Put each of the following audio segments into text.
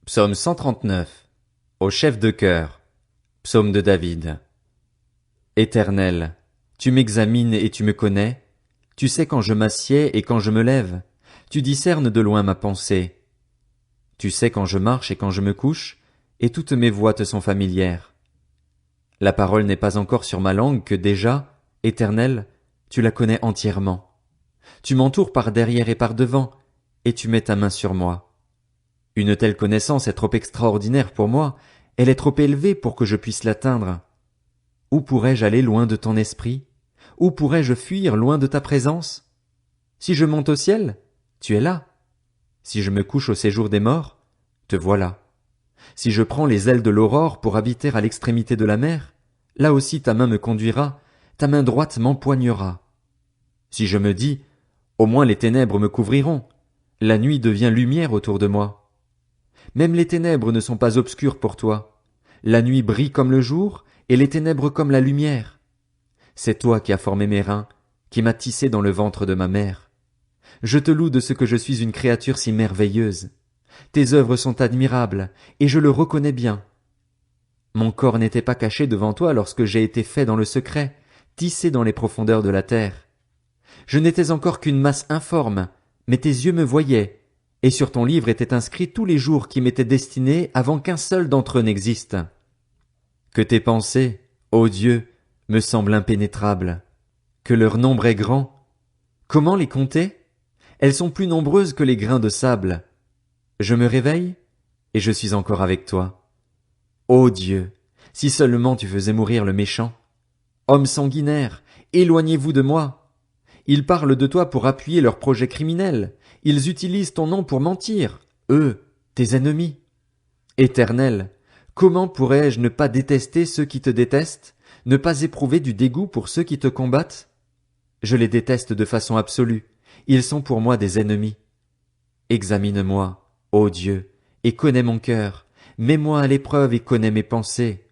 Psaume 139. Au chef de chœur. Psaume de David. Éternel, tu m'examines et tu me connais. Tu sais quand je m'assieds et quand je me lève. Tu discernes de loin ma pensée. Tu sais quand je marche et quand je me couche, et toutes mes voies te sont familières. La parole n'est pas encore sur ma langue que déjà, Éternel, tu la connais entièrement. Tu m'entoures par derrière et par devant, et tu mets ta main sur moi. Une telle connaissance est trop extraordinaire pour moi, elle est trop élevée pour que je puisse l'atteindre. Où pourrais-je aller loin de ton esprit? Où pourrais-je fuir loin de ta présence? Si je monte au ciel, tu es là. Si je me couche au séjour des morts, te voilà. Si je prends les ailes de l'aurore pour habiter à l'extrémité de la mer, là aussi ta main me conduira, ta main droite m'empoignera. Si je me dis, au moins les ténèbres me couvriront, la nuit devient lumière autour de moi. Même les ténèbres ne sont pas obscures pour toi. La nuit brille comme le jour, et les ténèbres comme la lumière. C'est toi qui as formé mes reins, qui m'as tissé dans le ventre de ma mère. Je te loue de ce que je suis une créature si merveilleuse. Tes œuvres sont admirables, et je le reconnais bien. Mon corps n'était pas caché devant toi lorsque j'ai été fait dans le secret, tissé dans les profondeurs de la terre. Je n'étais encore qu'une masse informe, mais tes yeux me voyaient, et sur ton livre étaient inscrits tous les jours qui m'étaient destinés avant qu'un seul d'entre eux n'existe. Que tes pensées, ô Dieu, me semblent impénétrables, que leur nombre est grand. Comment les compter? Elles sont plus nombreuses que les grains de sable. Je me réveille, et je suis encore avec toi. Ô Dieu, si seulement tu faisais mourir le méchant. Hommes sanguinaires, éloignez-vous de moi. Ils parlent de toi pour appuyer leurs projets criminels. Ils utilisent ton nom pour mentir, eux, tes ennemis. Éternel, comment pourrais-je ne pas détester ceux qui te détestent, ne pas éprouver du dégoût pour ceux qui te combattent? Je les déteste de façon absolue. Ils sont pour moi des ennemis. Examine-moi, ô Dieu, et connais mon cœur. Mets-moi à l'épreuve et connais mes pensées.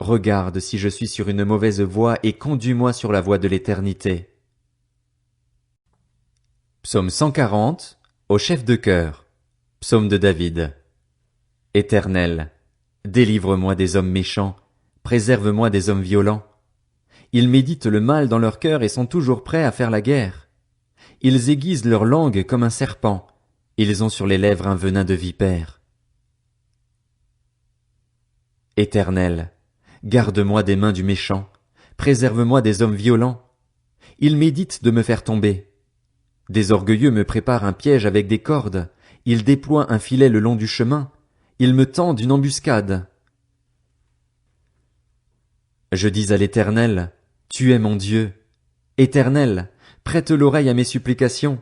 Regarde si je suis sur une mauvaise voie et conduis-moi sur la voie de l'éternité. Psaume 140, au chef de chœur. Psaume de David. Éternel, délivre-moi des hommes méchants, préserve-moi des hommes violents. Ils méditent le mal dans leur cœur et sont toujours prêts à faire la guerre. Ils aiguisent leur langue comme un serpent, ils ont sur les lèvres un venin de vipère. Éternel, garde-moi des mains du méchant, préserve-moi des hommes violents. Ils méditent de me faire tomber. Des orgueilleux me préparent un piège avec des cordes, ils déploient un filet le long du chemin, ils me tendent une embuscade. Je dis à l'Éternel, tu es mon Dieu. Éternel, prête l'oreille à mes supplications.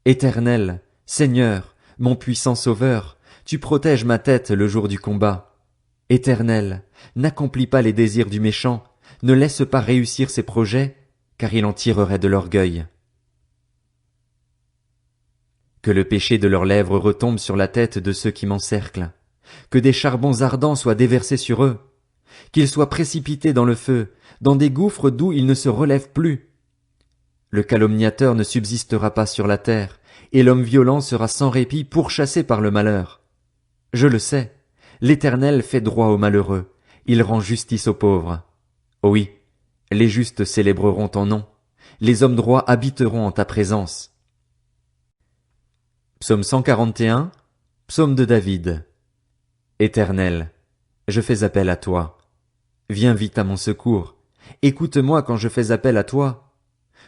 Éternel, Seigneur, mon puissant Sauveur, tu protèges ma tête le jour du combat. Éternel, n'accomplis pas les désirs du méchant, ne laisse pas réussir ses projets, car il en tirerait de l'orgueil. Que le péché de leurs lèvres retombe sur la tête de ceux qui m'encerclent. Que des charbons ardents soient déversés sur eux. Qu'ils soient précipités dans le feu, dans des gouffres d'où ils ne se relèvent plus. Le calomniateur ne subsistera pas sur la terre, et l'homme violent sera sans répit pourchassé par le malheur. Je le sais, l'Éternel fait droit aux malheureux, il rend justice aux pauvres. Oui, les justes célébreront ton nom, les hommes droits habiteront en ta présence. Psaume 141, Psaume de David. Éternel, je fais appel à toi. Viens vite à mon secours. Écoute-moi quand je fais appel à toi.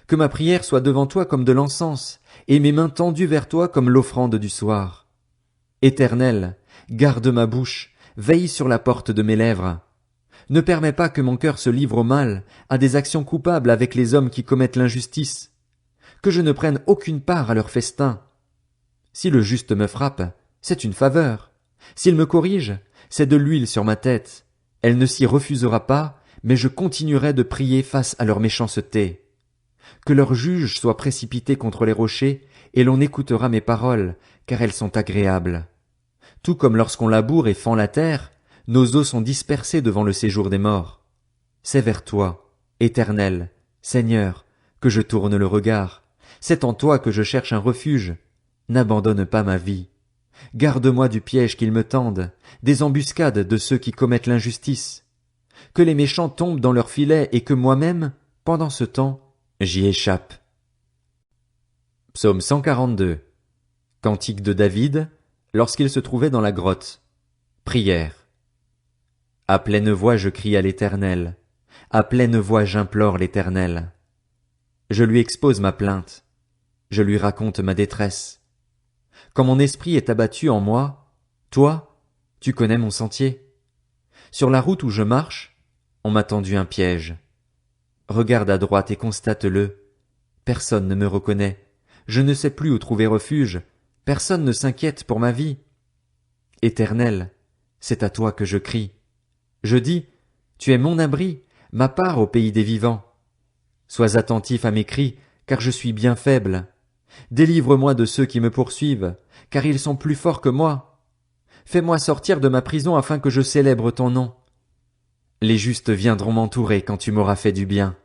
Que ma prière soit devant toi comme de l'encens, et mes mains tendues vers toi comme l'offrande du soir. Éternel, garde ma bouche, veille sur la porte de mes lèvres. Ne permets pas que mon cœur se livre au mal, à des actions coupables avec les hommes qui commettent l'injustice. Que je ne prenne aucune part à leur festin. Si le juste me frappe, c'est une faveur. S'il me corrige, c'est de l'huile sur ma tête. Elle ne s'y refusera pas, mais je continuerai de prier face à leur méchanceté. Que leur juge soit précipité contre les rochers, et l'on écoutera mes paroles, car elles sont agréables. Tout comme lorsqu'on laboure et fend la terre, nos os sont dispersés devant le séjour des morts. C'est vers toi, Éternel, Seigneur, que je tourne le regard. C'est en toi que je cherche un refuge. N'abandonne pas ma vie. Garde-moi du piège qu'ils me tendent, des embuscades de ceux qui commettent l'injustice. Que les méchants tombent dans leurs filets et que moi-même, pendant ce temps, j'y échappe. Psaume 142. Cantique de David, lorsqu'il se trouvait dans la grotte. Prière. À pleine voix je crie à l'Éternel. À pleine voix j'implore l'Éternel. Je lui expose ma plainte. Je lui raconte ma détresse. Quand mon esprit est abattu en moi, toi, tu connais mon sentier. Sur la route où je marche, on m'a tendu un piège. Regarde à droite et constate-le. Personne ne me reconnaît. Je ne sais plus où trouver refuge. Personne ne s'inquiète pour ma vie. Éternel, c'est à toi que je crie. Je dis, tu es mon abri, ma part au pays des vivants. Sois attentif à mes cris, car je suis bien faible. Délivre-moi de ceux qui me poursuivent, car ils sont plus forts que moi. Fais-moi sortir de ma prison afin que je célèbre ton nom. Les justes viendront m'entourer quand tu m'auras fait du bien.